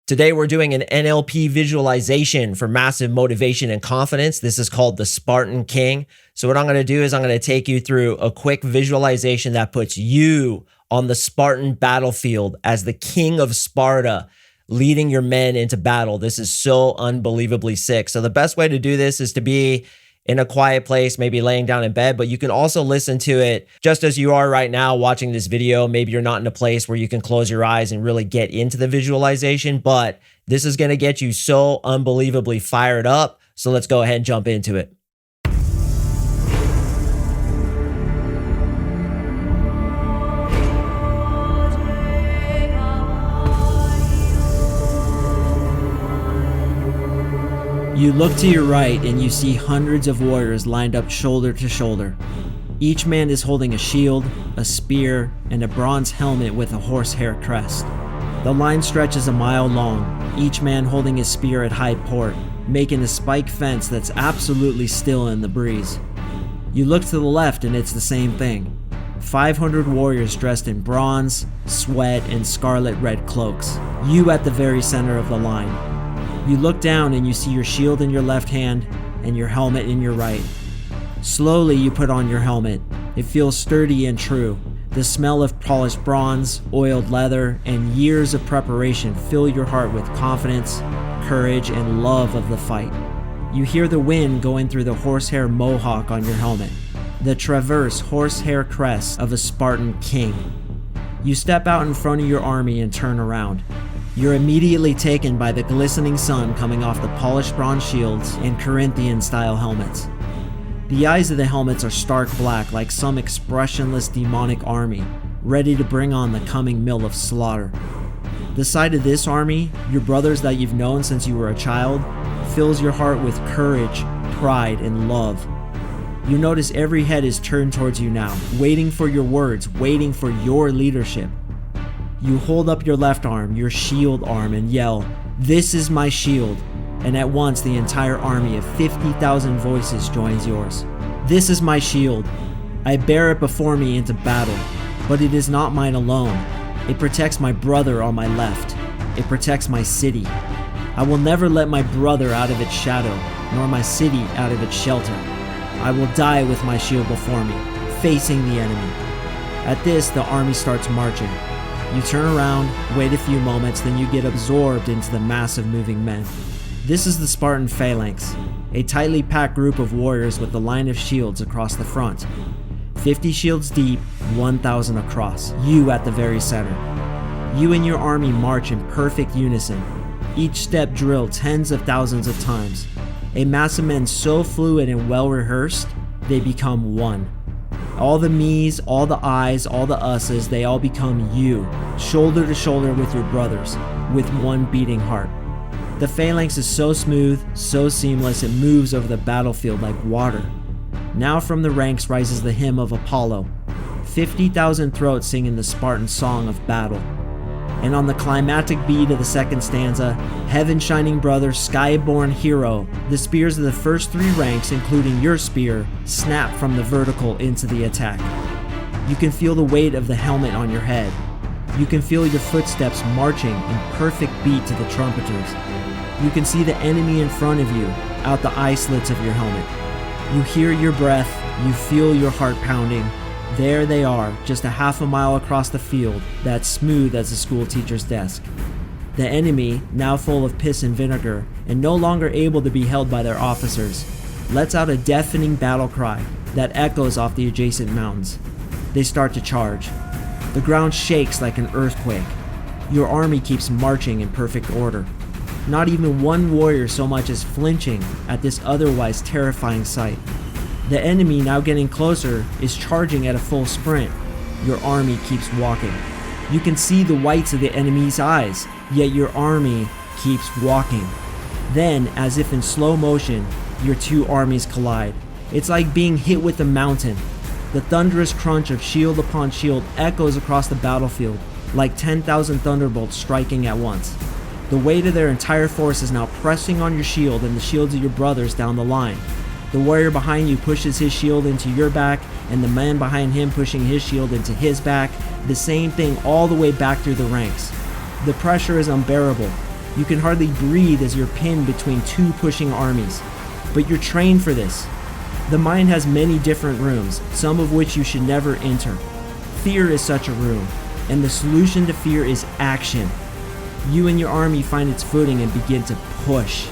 Today, we're doing an NLP visualization for massive motivation and confidence. This is called the Spartan King. So what I'm going to do is I'm going to take you through a quick visualization that puts you on the Spartan battlefield as the king of Sparta, leading your men into battle. This is so unbelievably sick. So the best way to do this is to be in a quiet place, maybe laying down in bed, but you can also listen to it just as you are right now watching this video. Maybe you're not in a place where you can close your eyes and really get into the visualization, but this is going to get you so unbelievably fired up. So let's go ahead and jump into it. You look to your right and you see hundreds of warriors lined up shoulder to shoulder. Each man is holding a shield, a spear, and a bronze helmet with a horsehair crest. The line stretches a mile long, each man holding his spear at high port, making a spike fence that's absolutely still in the breeze. You look to the left and it's the same thing. 500 warriors dressed in bronze, sweat, and scarlet red cloaks. You at the very center of the line. You look down and you see your shield in your left hand and your helmet in your right. Slowly you put on your helmet. It feels sturdy and true. The smell of polished bronze, oiled leather, and years of preparation fill your heart with confidence, courage, and love of the fight. You hear the wind going through the horsehair mohawk on your helmet, the transverse horsehair crest of a Spartan king. You step out in front of your army and turn around. You're immediately taken by the glistening sun coming off the polished bronze shields and Corinthian-style helmets. The eyes of the helmets are stark black, like some expressionless demonic army, ready to bring on the coming mill of slaughter. The sight of this army, your brothers that you've known since you were a child, fills your heart with courage, pride, and love. You notice every head is turned towards you now, waiting for your words, waiting for your leadership. You hold up your left arm, your shield arm, and yell, "This is my shield," and at once the entire army of 50,000 voices joins yours. This is my shield. I bear it before me into battle, but it is not mine alone. It protects my brother on my left. It protects my city. I will never let my brother out of its shadow, nor my city out of its shelter. I will die with my shield before me, facing the enemy. At this, the army starts marching. You turn around, wait a few moments, then you get absorbed into the mass of moving men. This is the Spartan phalanx, a tightly packed group of warriors with a line of shields across the front. 50 shields deep, 1,000 across, you at the very center. You and your army march in perfect unison, each step drilled tens of thousands of times. A mass of men so fluid and well rehearsed, they become one. All the me's, all the I's, all the us's, they all become you, shoulder to shoulder with your brothers, with one beating heart. The phalanx is so smooth, so seamless, it moves over the battlefield like water. Now from the ranks rises the hymn of Apollo. 50,000 throats singing the Spartan song of battle. And on the climactic beat of the second stanza, heaven shining brother, sky-born hero, the spears of the first three ranks, including your spear, snap from the vertical into the attack. You can feel the weight of the helmet on your head. You can feel your footsteps marching in perfect beat to the trumpeters. You can see the enemy in front of you, out the eye slits of your helmet. You hear your breath, you feel your heart pounding. There they are, just a half a mile across the field, that's smooth as a school teacher's desk. The enemy, now full of piss and vinegar, and no longer able to be held by their officers, lets out a deafening battle cry that echoes off the adjacent mountains. They start to charge. The ground shakes like an earthquake. Your army keeps marching in perfect order. Not even one warrior so much as flinching at this otherwise terrifying sight. The enemy, now getting closer, is charging at a full sprint. Your army keeps walking. You can see the whites of the enemy's eyes, yet your army keeps walking. Then, as if in slow motion, your two armies collide. It's like being hit with a mountain. The thunderous crunch of shield upon shield echoes across the battlefield, like 10,000 thunderbolts striking at once. The weight of their entire force is now pressing on your shield and the shields of your brothers down the line. The warrior behind you pushes his shield into your back, and the man behind him pushing his shield into his back, the same thing all the way back through the ranks. The pressure is unbearable. You can hardly breathe as you're pinned between two pushing armies. But you're trained for this. The mind has many different rooms, some of which you should never enter. Fear is such a room, and the solution to fear is action. You and your army find its footing and begin to push.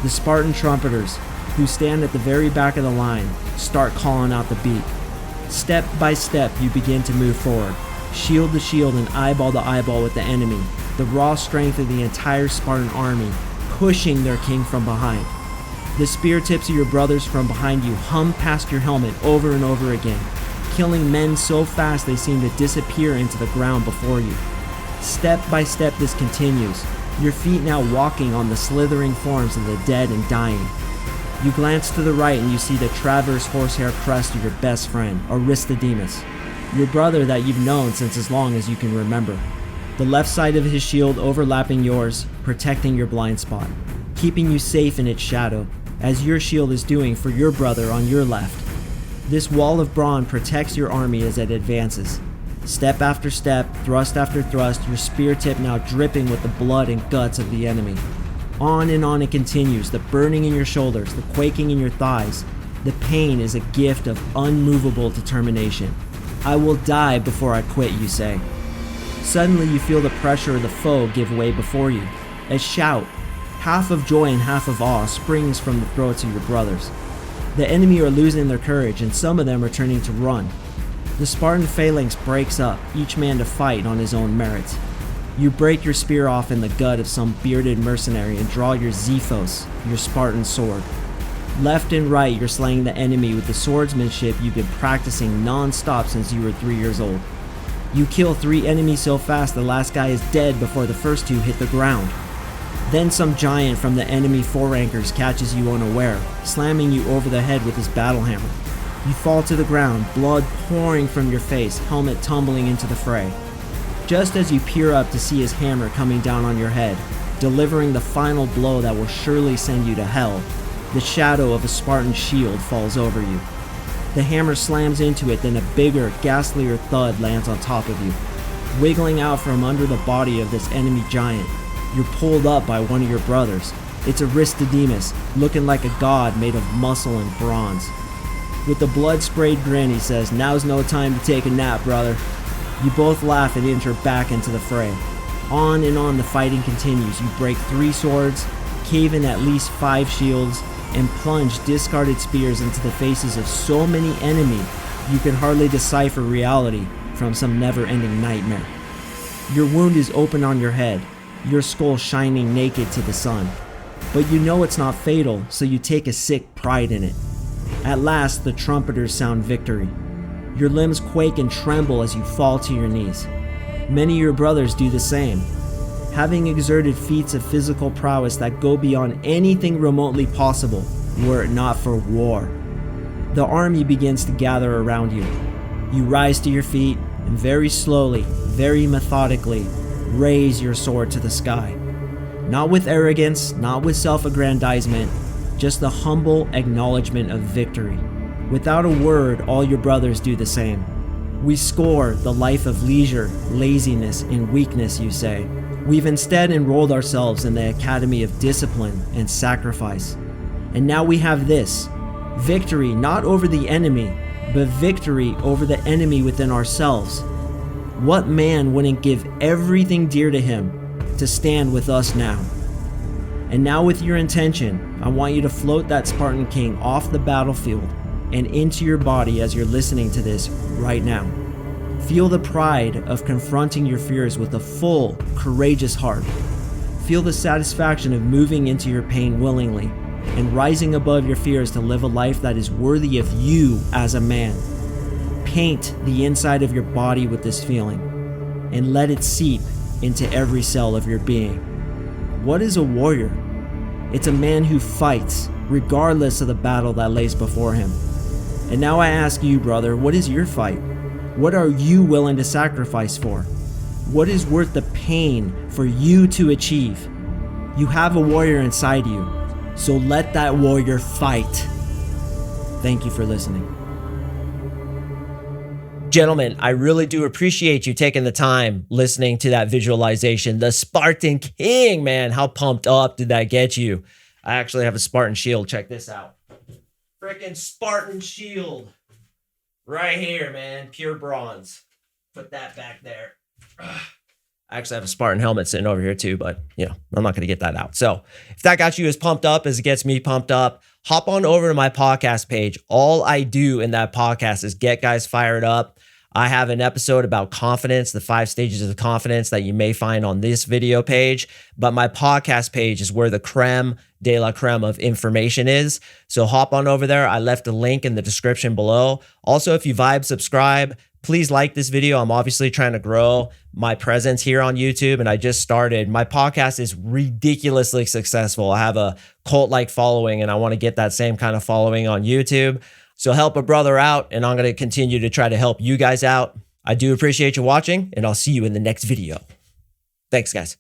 The Spartan trumpeters, who stand at the very back of the line, start calling out the beat. Step by step, you begin to move forward, shield to shield and eyeball to eyeball with the enemy, the raw strength of the entire Spartan army, pushing their king from behind. The spear tips of your brothers from behind you hum past your helmet over and over again, killing men so fast they seem to disappear into the ground before you. Step by step this continues, your feet now walking on the slithering forms of the dead and dying. You glance to the right and you see the traverse horsehair crest of your best friend, Aristodemus, your brother that you've known since as long as you can remember. The left side of his shield overlapping yours, protecting your blind spot, keeping you safe in its shadow, as your shield is doing for your brother on your left. This wall of brawn protects your army as it advances. Step after step, thrust after thrust, your spear tip now dripping with the blood and guts of the enemy. On and on it continues, the burning in your shoulders, the quaking in your thighs. The pain is a gift of unmovable determination. I will die before I quit, you say. Suddenly you feel the pressure of the foe give way before you. A shout, half of joy and half of awe, springs from the throats of your brothers. The enemy are losing their courage and some of them are turning to run. The Spartan phalanx breaks up, each man to fight on his own merits. You break your spear off in the gut of some bearded mercenary and draw your Xephos, your Spartan sword. Left and right, you're slaying the enemy with the swordsmanship you've been practicing non-stop since you were 3 years old. You kill 3 enemies so fast the last guy is dead before the first 2 hit the ground. Then some giant from the enemy forankers catches you unaware, slamming you over the head with his battle hammer. You fall to the ground, blood pouring from your face, helmet tumbling into the fray. Just as you peer up to see his hammer coming down on your head, delivering the final blow that will surely send you to hell, the shadow of a Spartan shield falls over you. The hammer slams into it, then a bigger, ghastlier thud lands on top of you. Wiggling out from under the body of this enemy giant, you're pulled up by one of your brothers. It's Aristodemus, looking like a god made of muscle and bronze. With a blood-sprayed grin, he says, "Now's no time to take a nap, brother." You both laugh and enter back into the fray. On and on the fighting continues. You break 3 swords, cave in at least 5 shields, and plunge discarded spears into the faces of so many enemies you can hardly decipher reality from some never-ending nightmare. Your wound is open on your head, your skull shining naked to the sun. But you know it's not fatal, so you take a sick pride in it. At last, the trumpeters sound victory. Your limbs quake and tremble as you fall to your knees. Many of your brothers do the same, having exerted feats of physical prowess that go beyond anything remotely possible were it not for war. The army begins to gather around you. You rise to your feet and very slowly, very methodically, raise your sword to the sky. Not with arrogance, not with self-aggrandizement, just the humble acknowledgement of victory. Without a word, all your brothers do the same. We score the life of leisure, laziness, and weakness, you say. We've instead enrolled ourselves in the academy of discipline and sacrifice. And now we have this, victory not over the enemy, but victory over the enemy within ourselves. What man wouldn't give everything dear to him to stand with us now? And now with your intention, I want you to float that Spartan King off the battlefield and into your body as you're listening to this right now. Feel the pride of confronting your fears with a full, courageous heart. Feel the satisfaction of moving into your pain willingly and rising above your fears to live a life that is worthy of you as a man. Paint the inside of your body with this feeling and let it seep into every cell of your being. What is a warrior? It's a man who fights regardless of the battle that lays before him. And now I ask you, brother, what is your fight? What are you willing to sacrifice for? What is worth the pain for you to achieve? You have a warrior inside you, so let that warrior fight. Thank you for listening. Gentlemen, I really do appreciate you taking the time listening to that visualization. The Spartan King, man, how pumped up did that get you? I actually have a Spartan shield. Check this out. Freaking Spartan shield. Right here, man. Pure bronze. Put that back there. I actually have a Spartan helmet sitting over here too, but I'm not going to get that out. So if that got you as pumped up as it gets me pumped up, hop on over to my podcast page. All I do in that podcast is get guys fired up. I have an episode about confidence, the 5 stages of confidence that you may find on this video page, but my podcast page is where the creme de la creme of information is. So hop on over there. I left a link in the description below. Also, if you vibe, subscribe, please like this video. I'm obviously trying to grow my presence here on YouTube, and I just started. My podcast is ridiculously successful. I have a cult-like following, and I want to get that same kind of following on YouTube. So help a brother out, and I'm going to continue to try to help you guys out. I do appreciate you watching, and I'll see you in the next video. Thanks, guys.